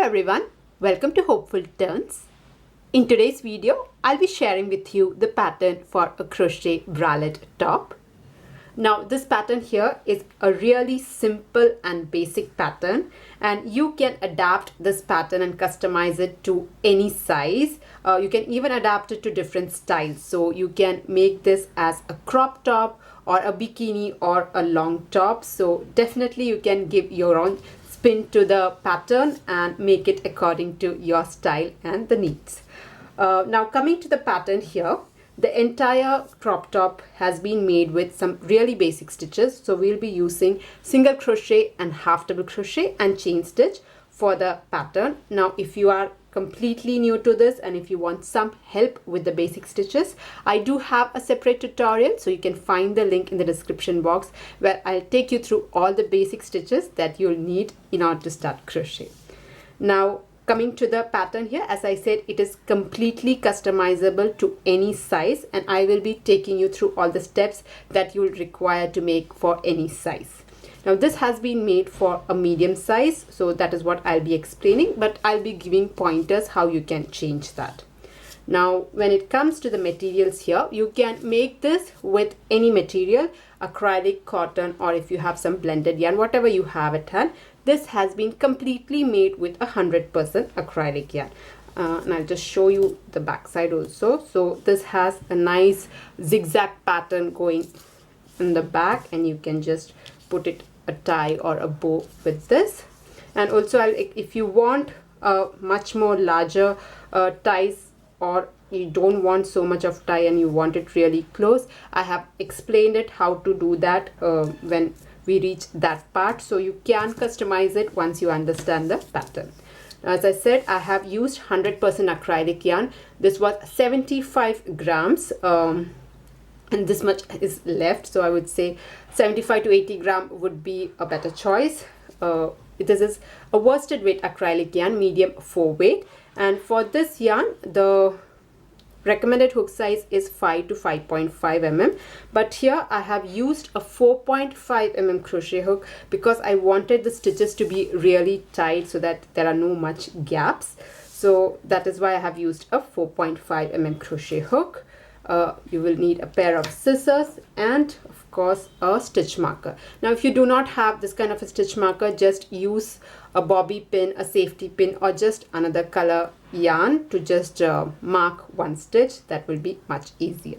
Hello everyone, welcome to Hopeful Turns. In today's video, I'll be sharing with you the pattern for a crochet bralette top. Now this pattern here is a really simple and basic pattern, and you can adapt this pattern and customize it to any size. You can even adapt it to different styles. So you can make this as a crop top or a bikini or a long top. So definitely you can give your own spin to the pattern and make it according to your style and the needs. Now coming to the pattern here, the entire crop top has been made with some really basic stitches. So we'll be using single crochet and half double crochet and chain stitch for the pattern. Now if you are completely new to this and if you want some help with the basic stitches, I do have a separate tutorial, so you can find the link in the description box where I'll take you through all the basic stitches that you'll need in order to start crochet. Now coming to the pattern here, as I said, it is completely customizable to any size, and I will be taking you through all the steps that you'll require to make for any size. Now this has been made for a medium size, so that is what I'll be explaining, but I'll be giving pointers how you can change that. Now when it comes to the materials here, you can make this with any material, acrylic, cotton, or if you have some blended yarn, whatever you have at hand. This has been completely made with 100% acrylic yarn. And I'll just show you the back side also. So this has a nice zigzag pattern going in the back, and you can just put it a tie or a bow with this. And also if you want much more larger ties, or you don't want so much of tie and you want it really close, I have explained it how to do that when we reach that part, so you can customize it once you understand the pattern. As I said, I have used 100% acrylic yarn. This was 75 grams and this much is left, so I would say 75 to 80 gram would be a better choice. This is a worsted weight acrylic yarn, medium 4 weight, and for this yarn the recommended hook size is 5 to 5.5 mm, but here I have used a 4.5 mm crochet hook because I wanted the stitches to be really tight so that there are no much gaps. So that is why I have used a 4.5 mm crochet hook. You will need a pair of scissors and of course a stitch marker. Now if you do not have this kind of a stitch marker, just use a bobby pin, a safety pin, or just another color yarn to just mark one stitch. That will be much easier.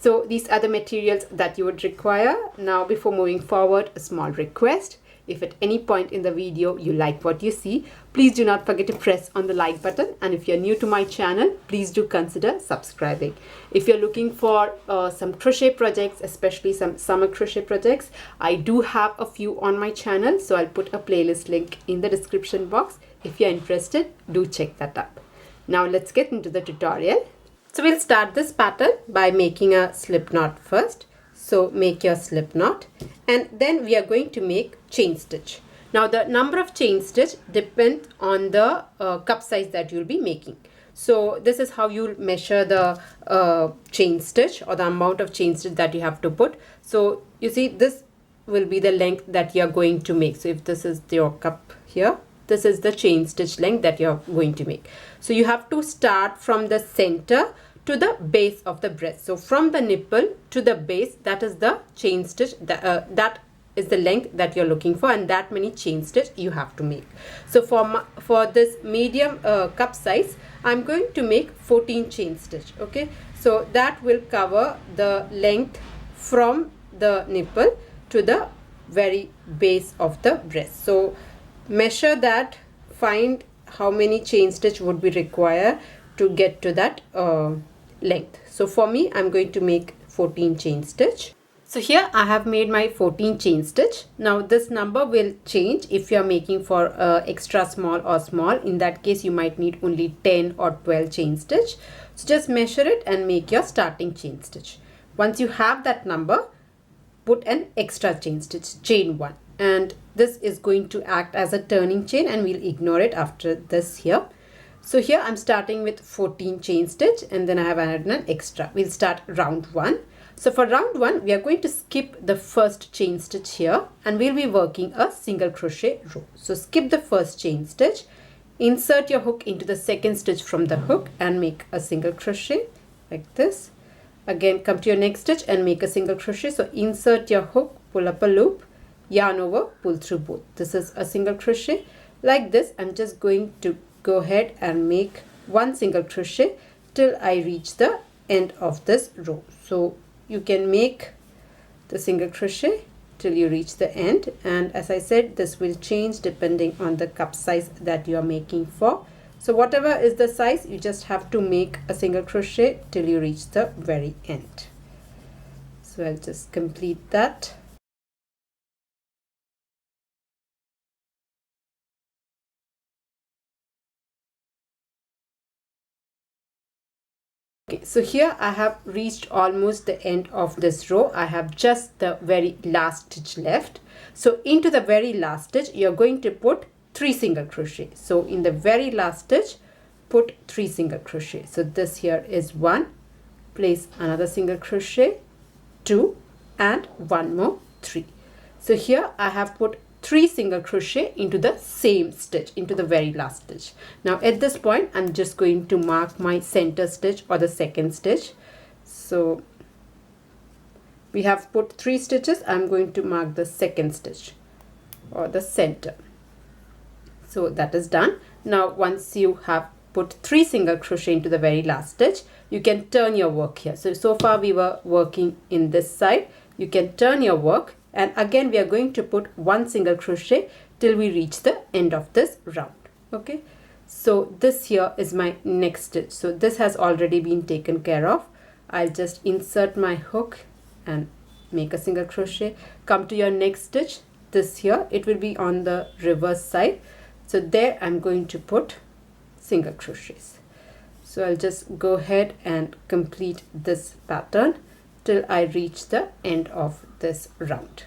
So these are the materials that you would require. Now before moving forward, a small request. If at any point in the video you like what you see, please do not forget to press on the like button, and if you're new to my channel, please do consider subscribing. If you're looking for some crochet projects, especially some summer crochet projects, I do have a few on my channel, so I'll put a playlist link in the description box. If you're interested, do check that up. Now let's get into the tutorial. So we'll start this pattern by making a slip knot first. So make your slip knot, and then we are going to make chain stitch. Now the number of chain stitch depends on the cup size that you'll be making. So this is how you'll measure the chain stitch, or the amount of chain stitch that you have to put. So you see, this will be the length that you're going to make. So if this is your cup here, this is the chain stitch length that you're going to make. So you have to start from the center to the base of the breast. So from the nipple to the base, that is the chain stitch, that is the length that you're looking for, and that many chain stitch you have to make. So for this medium cup size, I'm going to make 14 chain stitch. Okay, so that will cover the length from the nipple to the very base of the breast. So measure that, find how many chain stitch would be required to get to that length. So for me, I'm going to make 14 chain stitch. So here I have made my 14 chain stitch. Now this number will change if you are making for extra small or small. In that case, you might need only 10 or 12 chain stitch. So just measure it and make your starting chain stitch. Once you have that number, put an extra chain stitch, chain 1, and this is going to act as a turning chain, and we'll ignore it after this here. So here I'm starting with 14 chain stitch, and then I have added an extra. We'll start round 1. So for round 1, we are going to skip the first chain stitch here, and we'll be working a single crochet row. So skip the first chain stitch insert your hook into the second stitch from the hook and make a single crochet like this. Again, come to your next stitch and make a single crochet. So insert your hook, pull up a loop, yarn over, pull through both. This is a single crochet. Like this, I'm just going to go ahead and make one single crochet till I reach the end of this row. So you can make the single crochet till you reach the end, and as I said, this will change depending on the cup size that you are making for. So whatever is the size, you just have to make a single crochet till you reach the very end. So I'll just complete that. Okay, so here I have reached almost the end of this row. I have just the very last stitch left. So into the very last stitch, you're going to put 3 single crochet. So in the very last stitch, put 3 single crochet. So this here is 1, place another single crochet, 2, and one more, 3. So here I have put 3 single crochet into the same stitch, into the very last stitch. Now at this point, I'm just going to mark my center stitch or the second stitch. So we have put 3 stitches. I'm going to mark the second stitch or the center. So that is done. Now once you have put 3 single crochet into the very last stitch, you can turn your work here. So far we were working in this side. You can turn your work, and again we are going to put 1 single crochet till we reach the end of this round. Okay, so this here is my next stitch. So this has already been taken care of. I'll just insert my hook and make a single crochet. Come to your next stitch. This here, it will be on the reverse side. So there I'm going to put single crochets. So I'll just go ahead and complete this pattern till I reach the end of this round.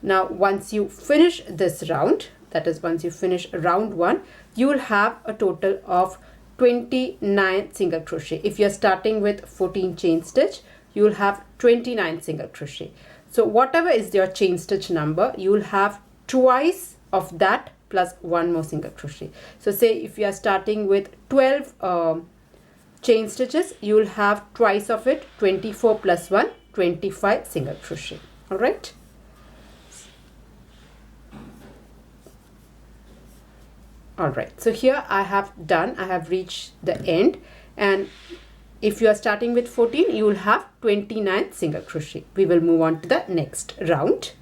Now once you finish this round, that is once you finish round 1, you will have a total of 29 single crochet. If you're starting with 14 chain stitch, you will have 29 single crochet. So whatever is your chain stitch number, you will have twice of that plus 1 more single crochet. So say if you are starting with 12 chain stitches, you will have twice of it, 24 plus 1, 25 single crochet. All right. All right, so here I have reached the end, and if you are starting with 14, you will have 29 single crochet. We will move on to the next round.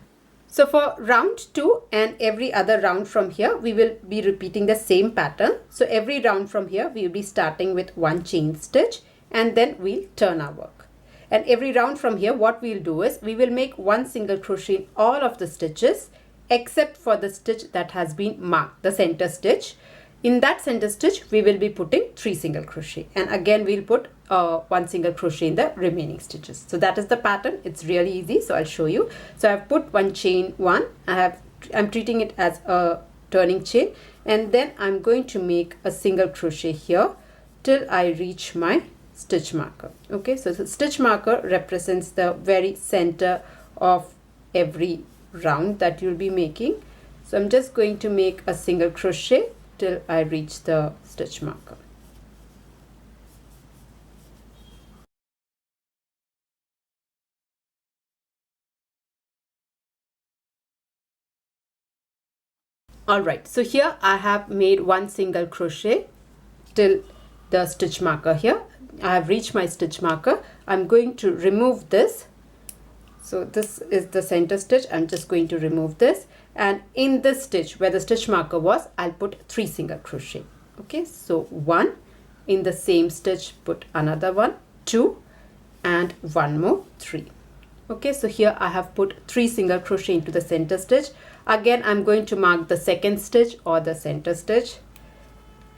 So for round 2 and every other round from here, we will be repeating the same pattern. So every round from here, we will be starting with 1 chain stitch, and then we'll turn our work. And every round from here, what we'll do is we will make 1 single crochet in all of the stitches except for the stitch that has been marked, the center stitch. In that center stitch, we will be putting 3 single crochet, and again we'll put 1 single crochet in the remaining stitches. So that is the pattern. It's really easy, so I'll show you. So I've put 1 chain 1. I'm treating it as a turning chain, and then I'm going to make a single crochet here till I reach my stitch marker. Okay, so the stitch marker represents the very center of every round that you'll be making. So I'm just going to make a single crochet till I reach the stitch marker. Alright, so here I have made 1 single crochet till the stitch marker here. I have reached my stitch marker. I'm going to remove this. So this is the center stitch. I'm just going to remove this, and in this stitch where the stitch marker was, I'll put 3 single crochet. Okay, so 1, in the same stitch put another 1, 2, and 1 more, 3. Okay, so here I have put 3 single crochet into the center stitch. Again, I'm going to mark the second stitch or the center stitch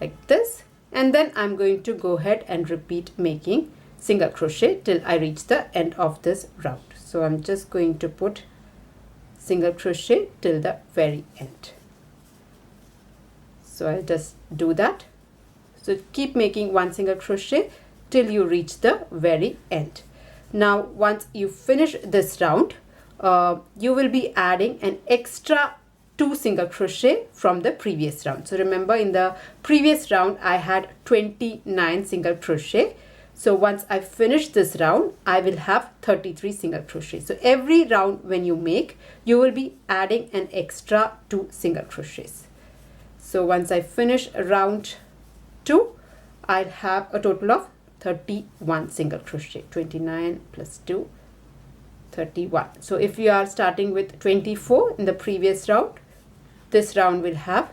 like this, and then I'm going to go ahead and repeat making single crochet till I reach the end of this round. So I'm just going to put single crochet till the very end. So I'll just do that. So keep making 1 single crochet till you reach the very end. Now once you finish this round, you will be adding an extra 2 single crochet from the previous round. So remember, in the previous round I had 29 single crochet. So once I finish this round, I will have 33 single crochet. So every round when you make, you will be adding an extra 2 single crochets. So once I finish round 2, I'll have a total of 31 single crochet. 29 plus 2, 31. So if you are starting with 24 in the previous round, this round will have,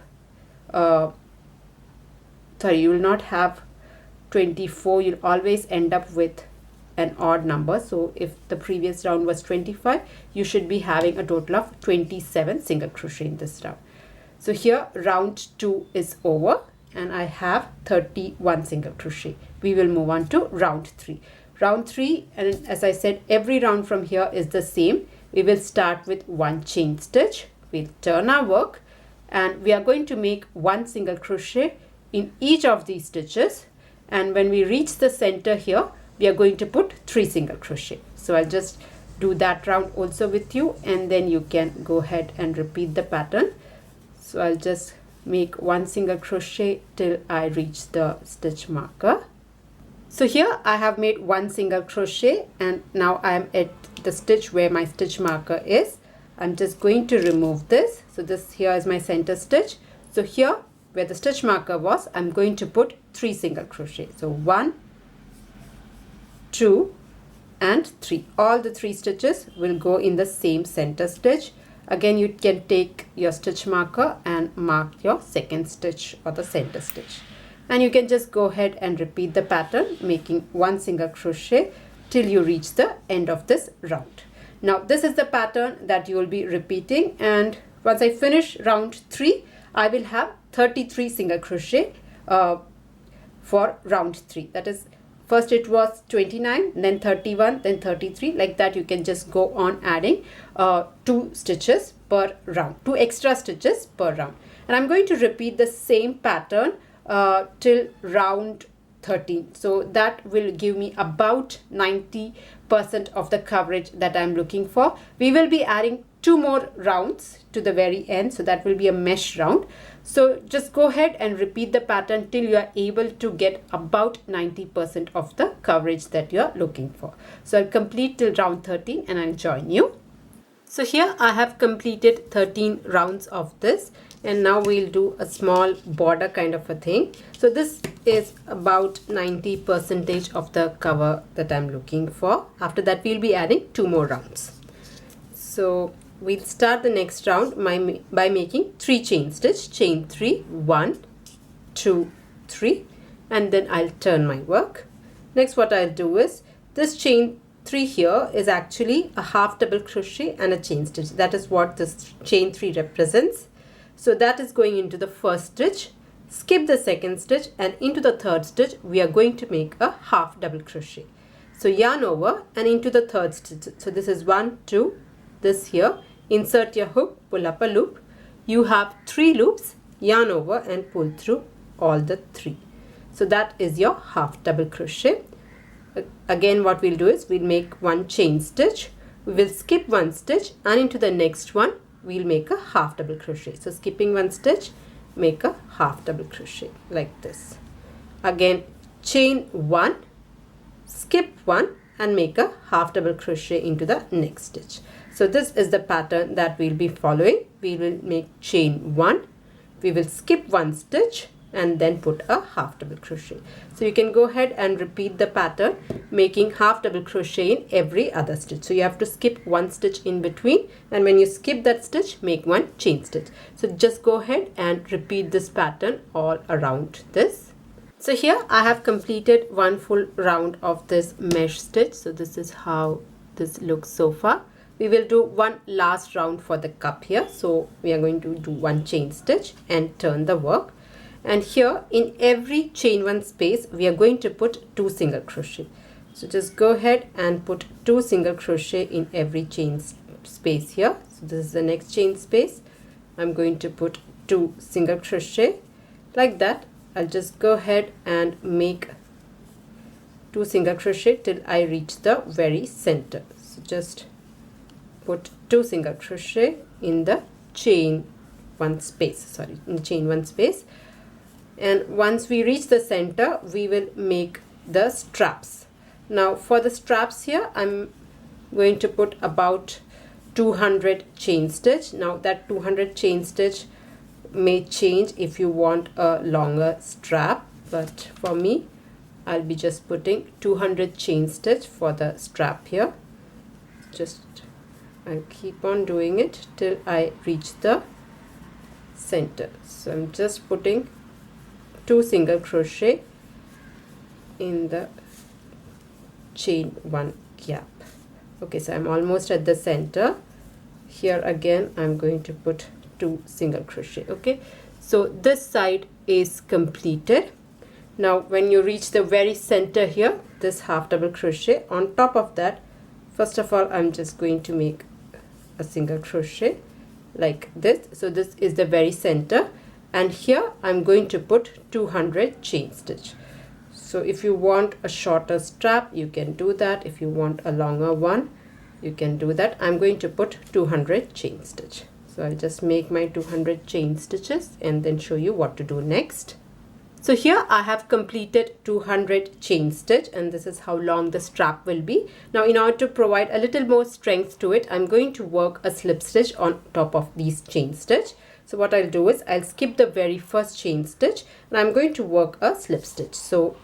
you will not have 24, you'll always end up with an odd number. So if the previous round was 25, you should be having a total of 27 single crochet in this round. So here round 2 is over and I have 31 single crochet. We will move on to round 3. Round 3, and as I said, every round from here is the same. We will start with 1 chain stitch. We'll turn our work and we are going to make 1 single crochet in each of these stitches. And when we reach the center here, we are going to put 3 single crochet. So I'll just do that round also with you, and then you can go ahead and repeat the pattern. So I'll just make 1 single crochet till I reach the stitch marker. So here I have made 1 single crochet and now I am at the stitch where my stitch marker is. I'm just going to remove this. So this here is my center stitch. So here where the stitch marker was, I'm going to put 3 single crochet. So 1, 2 and 3. All the 3 stitches will go in the same center stitch. Again, you can take your stitch marker and mark your second stitch or the center stitch. And you can just go ahead and repeat the pattern, making 1 single crochet till you reach the end of this round. Now this is the pattern that you will be repeating, and once I finish round 3, I will have 33 single crochet for round 3. That is, first it was 29, then 31, then 33. Like that, you can just go on adding 2 stitches per round, 2 extra stitches per round. And I'm going to repeat the same pattern till round 13. So that will give me about 90% of the coverage that I'm looking for. We will be adding 2 more rounds to the very end, so that will be a mesh round. So just go ahead and repeat the pattern till you are able to get about 90% of the coverage that you are looking for. So I'll complete till round 13 and I'll join you. So here I have completed 13 rounds of this, and now we'll do a small border kind of a thing. So this is about 90% of the cover that I'm looking for. After that, we'll be adding 2 more rounds. So we'll start the next round by making 3 chain stitch. Chain 3, 1, 2, 3, and then I'll turn my work. Next, what I'll do is this chain 3 here is actually a half double crochet and a chain stitch. That is what this chain 3 represents. So that is going into the first stitch. Skip the second stitch, and into the third stitch we are going to make a half double crochet. So yarn over and into the third stitch. So this is 1, 2, this here. Insert your hook, pull up a loop. You have 3 loops, yarn over and pull through all the 3. So that is your half double crochet. Again, what we'll do is we'll make 1 chain stitch. We will skip 1 stitch, and into the next one we'll make a half double crochet. So skipping 1 stitch, make a half double crochet like this. Again, chain 1, skip 1 and make a half double crochet into the next stitch. So this is the pattern that we'll be following. We will make chain 1, we will skip 1 stitch and then put a half double crochet. So you can go ahead and repeat the pattern, making half double crochet in every other stitch. So you have to skip 1 stitch in between, and when you skip that stitch, make 1 chain stitch. So just go ahead and repeat this pattern all around this. So here I have completed 1 full round of this mesh stitch. So this is how this looks so far. We will do 1 last round for the cup here. So we are going to do 1 chain stitch and turn the work. And here in every chain 1 space, we are going to put 2 single crochet. So just go ahead and put 2 single crochet in every chain space here. So this is the next chain space. I'm going to put 2 single crochet like that. I'll just go ahead and make 2 single crochet till I reach the very center. So just put 2 single crochet in the chain one space, sorry, chain one space. And once we reach the center, we will make the straps. Now for the straps here, I'm going to put about 200 chain stitch. Now that 200 chain stitch may change if you want a longer strap, but for me, I'll be just putting 200 chain stitch for the strap here. Just I'll keep on doing it till I reach the center. So I'm just putting 2 single crochet in the chain 1 gap. Okay, so I'm almost at the center. Here again I'm going to put 2 single crochet. Okay, so this side is completed. Now when you reach the very center here, this half double crochet, on top of that, first of all I'm just going to make a single crochet like this. So this is the very center, and here I'm going to put 200 chain stitch. So if you want a shorter strap, you can do that. If you want a longer one, you can do that. I'm going to put 200 chain stitch. So I'll just make my 200 chain stitches and then show you what to do next. So here I have completed 200 chain stitch, and this is how long the strap will be. Now in order to provide a little more strength to it, I'm going to work a slip stitch on top of these chain stitch. So what I'll do is I'll skip the very first chain stitch and I'm going to work a slip stitch. So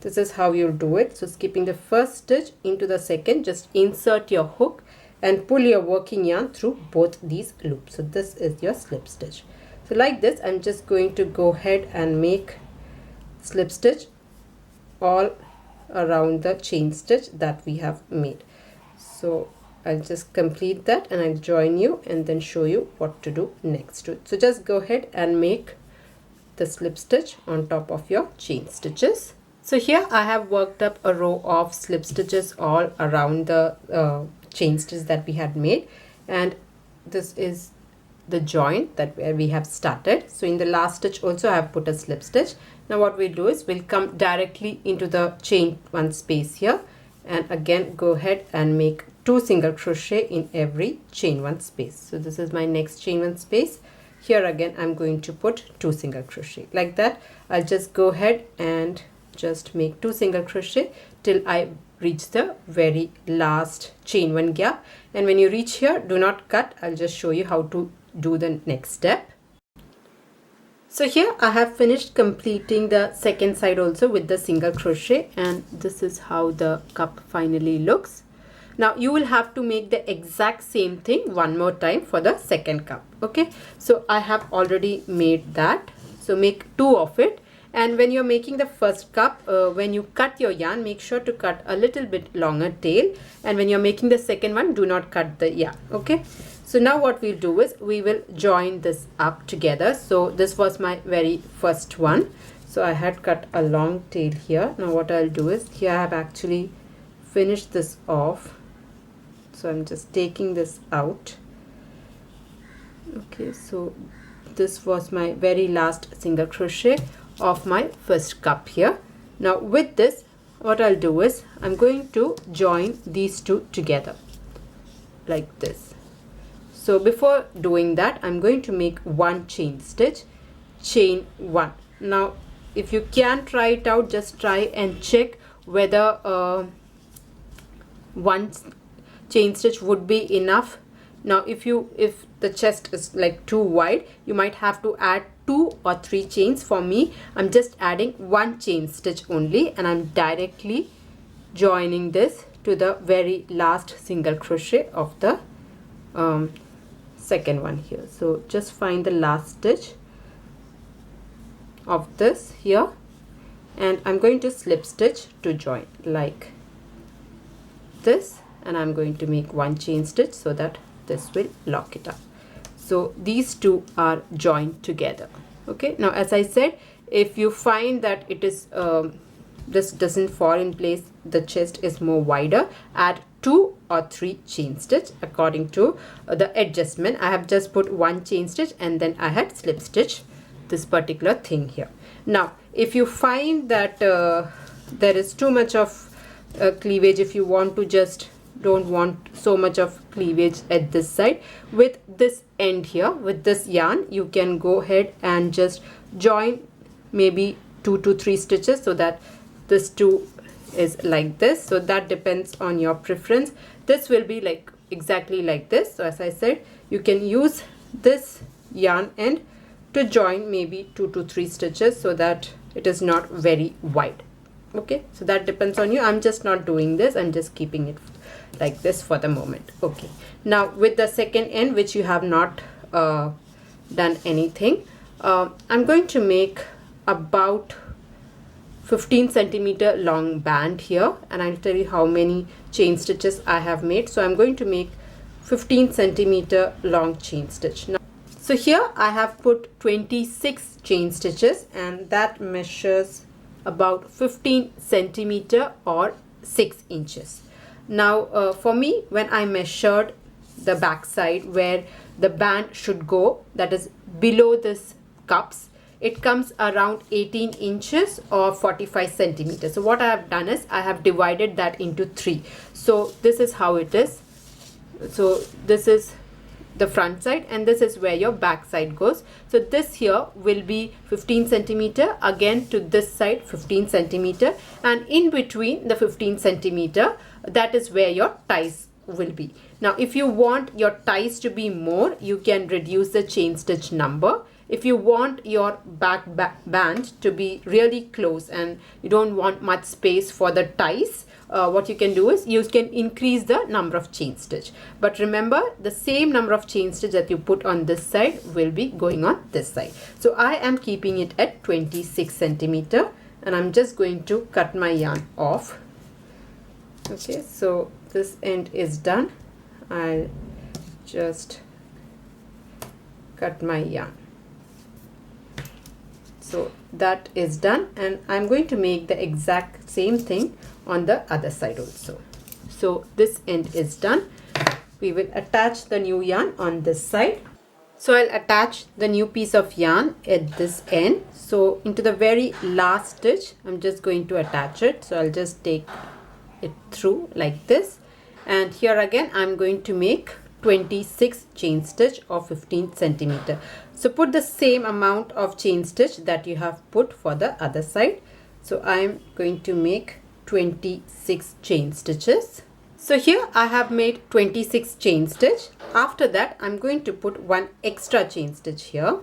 this is how you'll do it. So skipping the first stitch into the second, just insert your hook and pull your working yarn through both these loops. So this is your slip stitch. So like this, I'm just going to go ahead and make slip stitch all around the chain stitch that we have made. So I'll just complete that and I'll join you and then show you what to do next to it. So just go ahead and make the slip stitch on top of your chain stitches. So here I have worked up a row of slip stitches all around the chain stitch that we had made, and this is the joint that where we have started. So in the last stitch also I have put a slip stitch. Now what we'll do is we'll come directly into the chain one space here, and again go ahead and make 2 single crochet in every chain one space. So this is my next chain one space. Here again I'm going to put 2 single crochet like that. I'll just go ahead and just make 2 single crochet till I reach the very last chain one gap, and when you reach here, do not cut. I'll just show you how to do the next step. So here I have finished completing the second side also with the single crochet, and this is how the cup finally looks. Now you will have to make the exact same thing one more time for the second cup. Okay, so I have already made that, so make 2 of it. And when you're making the first cup, when you cut your yarn, make sure to cut a little bit longer tail, and when you're making the second one, do not cut the yarn. Okay, so now what we'll do is we will join this up together. So this was my very first one, so I had cut a long tail here. Now what I'll do is here I have actually finished this off, so I'm just taking this out. Okay, so this was my very last single crochet of my first cup here. Now with this, what I'll do is I'm going to join these two together like this. So before doing that, I'm going to make 1 chain stitch, chain 1. Now if you can try it out, just try and check whether 1 chain stitch would be enough. Now if the chest is like too wide, you might have to add 2 or 3 chains. For me, I'm just adding 1 chain stitch only, and I'm directly joining this to the very last single crochet of the second one here. So just find the last stitch of this here, and I'm going to slip stitch to join like this, and I'm going to make 1 chain stitch so that this will lock it up. So these two are joined together. Okay, now as I said, if you find that it is this doesn't fall in place, the chest is more wider, add 2 or 3 chain stitch according to the adjustment. I have just put 1 chain stitch and then I had slip stitch this particular thing here. Now if you find that there is too much of cleavage, if you want to just don't want so much of cleavage at this side. With this end here, with this yarn, you can go ahead and just join maybe 2 to 3 stitches so that this 2 is like this. So that depends on your preference. This will be like exactly like this. So as I said, you can use this yarn end to join maybe 2 to 3 stitches so that it is not very wide. Okay, so that depends on you. I'm just not doing this, I'm just keeping it like this for the moment. Okay, now with the second end, which you have not done anything, I'm going to make about 15 centimeter long band here, and I'll tell you how many chain stitches I have made. So I'm going to make 15 centimeter long chain stitch. Now, so here I have put 26 chain stitches, and that measures about 15 centimeter or 6 inches. Now for me, when I measured the back side where the band should go, that is below this cups, it comes around 18 inches or 45 centimeters. So what I have done is I have divided that into 3. So this is how it is. So this is the front side, and this is where your back side goes. So this here will be 15 centimeter, again to this side 15 centimeter, and in between the 15 centimeter, that is where your ties will be. Now if you want your ties to be more, you can reduce the chain stitch number. If you want your back band to be really close and you don't want much space for the ties, what you can do is you can increase the number of chain stitch. But remember, the same number of chain stitch that you put on this side will be going on this side. So I am keeping it at 26 centimeter, and I'm just going to cut my yarn off. Okay, so this end is done. I'll just cut my yarn. So that is done, and I'm going to make the exact same thing on the other side also. So this end is done. We will attach the new yarn on this side. So I'll attach the new piece of yarn at this end. So into the very last stitch, I'm just going to attach it. So I'll just take it through like this, and here again I'm going to make 26 chain stitch of 15 centimeter. So put the same amount of chain stitch that you have put for the other side. So I'm going to make 26 chain stitches. So here I have made 26 chain stitch. After that, I'm going to put one extra chain stitch here,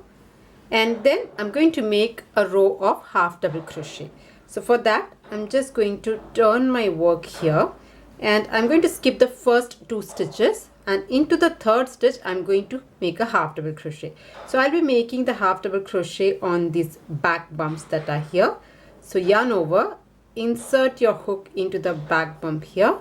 and then I'm going to make a row of half double crochet. So for that, I'm just going to turn my work here, and I'm going to skip the first 2 stitches, and into the third stitch I'm going to make a half double crochet. So I'll be making the half double crochet on these back bumps that are here. So yarn over, insert your hook into the back bump here,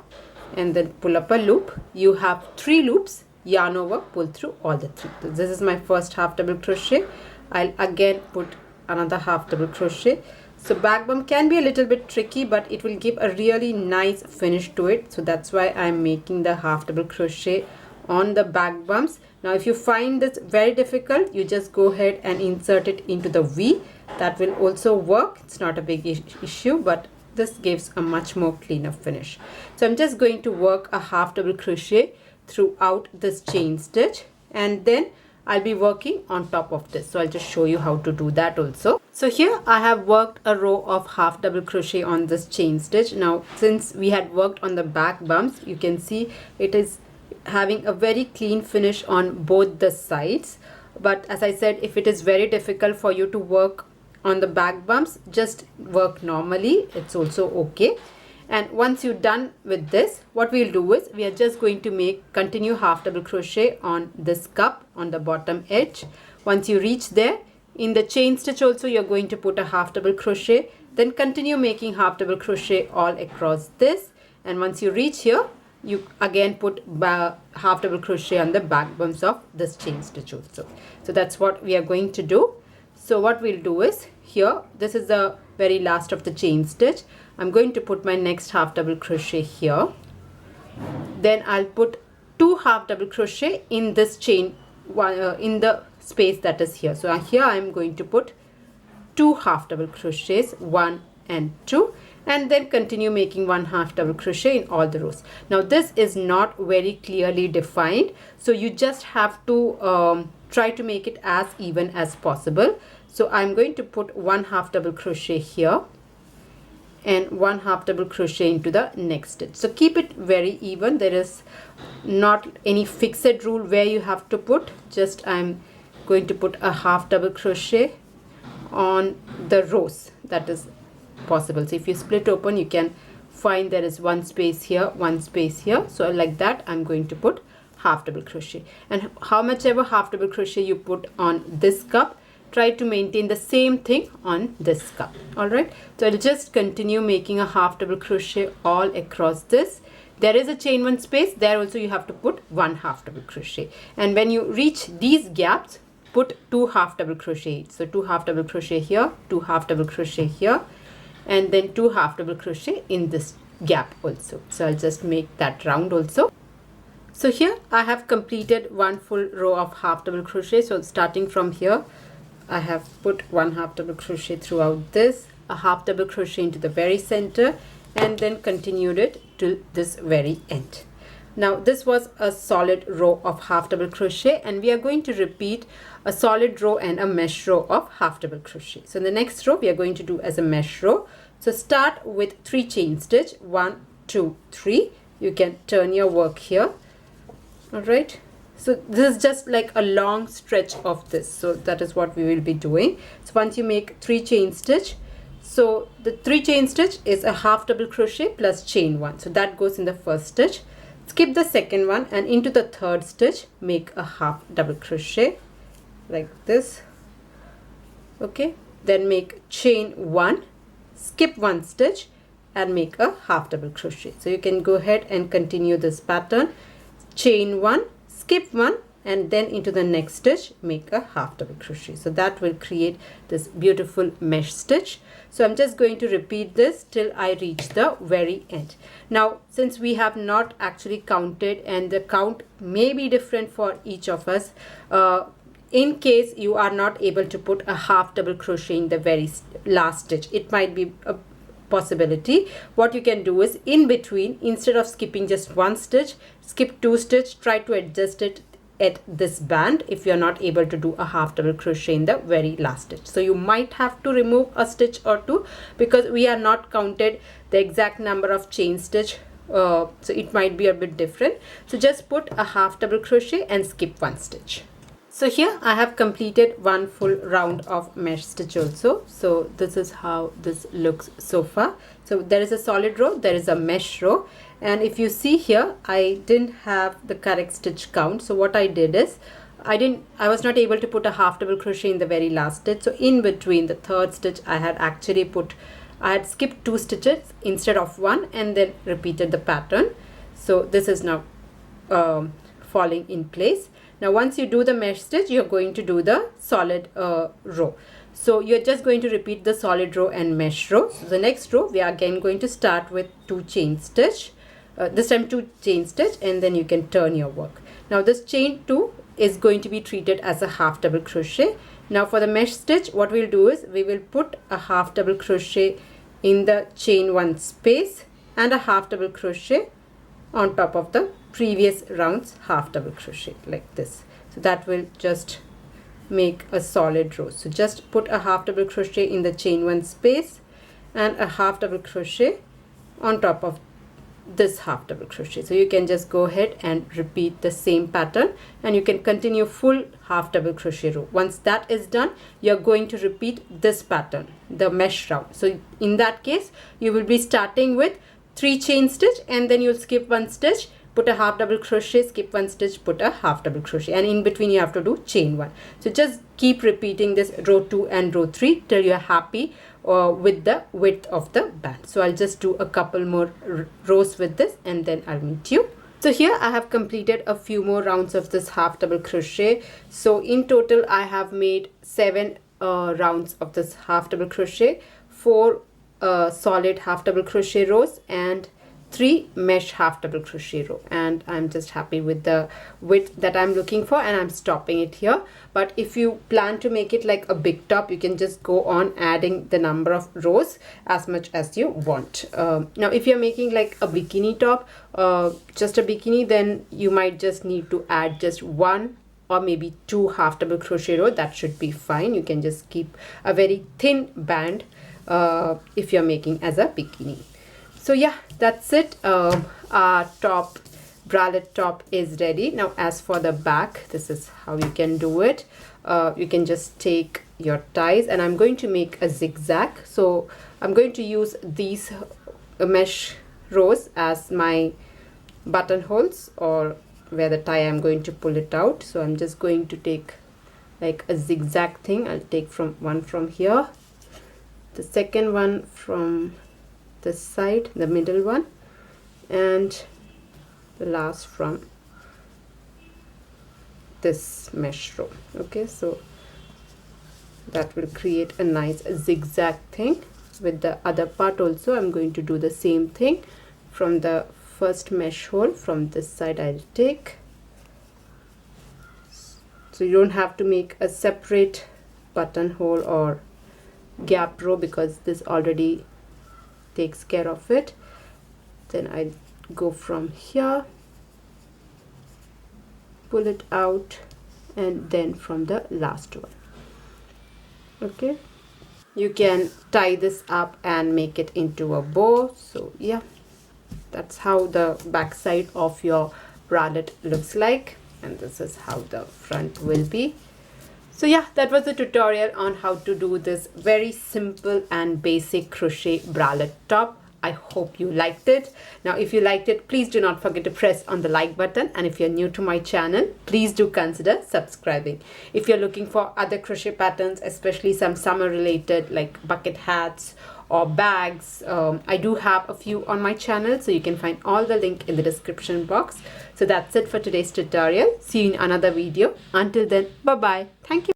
and then pull up a loop. You have 3 loops, yarn over, pull through all the 3. So this is my first half double crochet. I'll again put another half double crochet. So back bump can be a little bit tricky, but it will give a really nice finish to it. So that's why I'm making the half double crochet on the back bumps. Now if you find this very difficult, you just go ahead and insert it into the V. That will also work. It's not a big issue, but this gives a much more cleaner finish. So I'm just going to work a half double crochet throughout this chain stitch, and then I'll be working on top of this. So I'll just show you how to do that also. So here I have worked a row of half double crochet on this chain stitch. Now since we had worked on the back bumps, you can see it is having a very clean finish on both the sides. But as I said, if it is very difficult for you to work on the back bumps, just work normally, it's also okay. And once you're done with this, what we'll do is we are just going to continue half double crochet on this cup on the bottom edge. Once you reach there, in the chain stitch also you're going to put a half double crochet, then continue making half double crochet all across this, and once you reach here, you again put half double crochet on the back bumps of this chain stitch also. So that's what we are going to do. So what we'll do is here, this is the very last of the chain stitch. I'm going to put my next half double crochet here. Then I'll put 2 half double crochet in this chain, in the space that is here. So here I'm going to put 2 half double crochets, 1, and 2, and then continue making 1 half double crochet in all the rows. Now this is not very clearly defined, so you just have to try to make it as even as possible. So I'm going to put 1 half double crochet here and 1 half double crochet into the next stitch. So keep it very even. There is not any fixed rule where you have to put, just I'm going to put a half double crochet on the rows that is possible. So if you split open, you can find there is one space here, one space here. So like that, I'm going to put half double crochet, and how much ever half double crochet you put on this cup, try to maintain the same thing on this cup. All right, so I'll just continue making a half double crochet all across this. There is a chain 1 space there, also you have to put 1 half double crochet, and when you reach these gaps, put 2 half double crochet. So 2 half double crochet here, 2 half double crochet here, and then 2 half double crochet in this gap also. So I'll just make that round also. So here I have completed 1 full row of half double crochet. So starting from here, I have put 1 half double crochet throughout this, a half double crochet into the very center, and then continued it to this very end. Now this was a solid row of half double crochet, and we are going to repeat a solid row and a mesh row of half double crochet. So in the next row we are going to do as a mesh row. So start with 3 chain stitch, 1 2 3. You can turn your work here. All right, so this is just like a long stretch of this, so that is what we will be doing. So once you make 3 chain stitch, so the 3 chain stitch is a half double crochet plus chain 1, so that goes in the first stitch. Skip the second one and into the third stitch make a half double crochet like this. Okay, then make chain 1, skip 1 stitch and make a half double crochet. So you can go ahead and continue this pattern, chain 1, skip 1, and then into the next stitch make a half double crochet. So that will create this beautiful mesh stitch. So I'm just going to repeat this till I reach the very end. Now since we have not actually counted, and the count may be different for each of us, in case you are not able to put a half double crochet in the very last stitch, it might be a possibility. What you can do is in between, instead of skipping just 1 stitch, skip 2 stitch, try to adjust it at this band if you're not able to do a half double crochet in the very last stitch. So you might have to remove a stitch or 2 because we are not counted the exact number of chain stitch, so it might be a bit different. So just put a half double crochet and skip 1 stitch. So here I have completed 1 full round of mesh stitch also. So this is how this looks so far. So there is a solid row, there is a mesh row, and if you see here, I didn't have the correct stitch count. So what I did is I was not able to put a half double crochet in the very last stitch. So in between the third stitch, I had skipped 2 stitches instead of 1 and then repeated the pattern. So this is now falling in place. Now once you do the mesh stitch, you're going to do the solid row. So you're just going to repeat the solid row and mesh row. So the next row we are again going to start with 2 chain stitch, this time 2 chain stitch, and then you can turn your work. Now this chain 2 is going to be treated as a half double crochet. Now for the mesh stitch, what we'll do is we will put a half double crochet in the chain 1 space and a half double crochet on top of the previous round's half double crochet like this. So that will just make a solid row. So just put a half double crochet in the chain 1 space and a half double crochet on top of this half double crochet. So you can just go ahead and repeat the same pattern, and you can continue full half double crochet row. Once that is done, you're going to repeat this pattern, the mesh round. So in that case, you will be starting with 3 chain stitch, and then you'll skip 1 stitch, put a half double crochet, skip 1 stitch, put a half double crochet, and in between you have to do chain 1. So just keep repeating this row 2 and row 3 till you're happy with the width of the band. So I'll just do a couple more rows with this and then I'll meet you. So here I have completed a few more rounds of this half double crochet. So in total I have made 7 rounds of this half double crochet, 4 solid half double crochet rows and 3 mesh half double crochet row, and I'm just happy with the width that I'm looking for, and I'm stopping it here. But if you plan to make it like a big top, you can just go on adding the number of rows as much as you want. Now if you're making like a bikini top, just a bikini, then you might just need to add just 1 or maybe 2 half double crochet row. That should be fine. You can just keep a very thin band if you're making as a bikini. So yeah, that's it. Our top, bralette top, is ready. Now as for the back, this is how you can do it. You can just take your ties, and I'm going to make a zigzag. So I'm going to use these mesh rows as my buttonholes, or where the tie I'm going to pull it out. So I'm just going to take like a zigzag thing. I'll take one from here, the second one from this side, the middle one, and the last from this mesh row. Okay, so that will create a nice zigzag thing. With the other part also, I'm going to do the same thing. From the first mesh hole from this side, I'll take, so you don't have to make a separate buttonhole or gap row because this already takes care of it. Then I go from here, pull it out, and then from the last one. Okay, you can tie this up and make it into a bow. So yeah, that's how the back side of your bralette looks like, and this is how the front will be. So yeah, that was the tutorial on how to do this very simple and basic crochet bralette top. I hope you liked it. Now if you liked it, please do not forget to press on the like button, and if you're new to my channel, please do consider subscribing. If you're looking for other crochet patterns, especially some summer related like bucket hats or bags, I do have a few on my channel, so you can find all the link in the description box. So that's it for today's tutorial. See you in another video. Until then, bye bye. Thank you.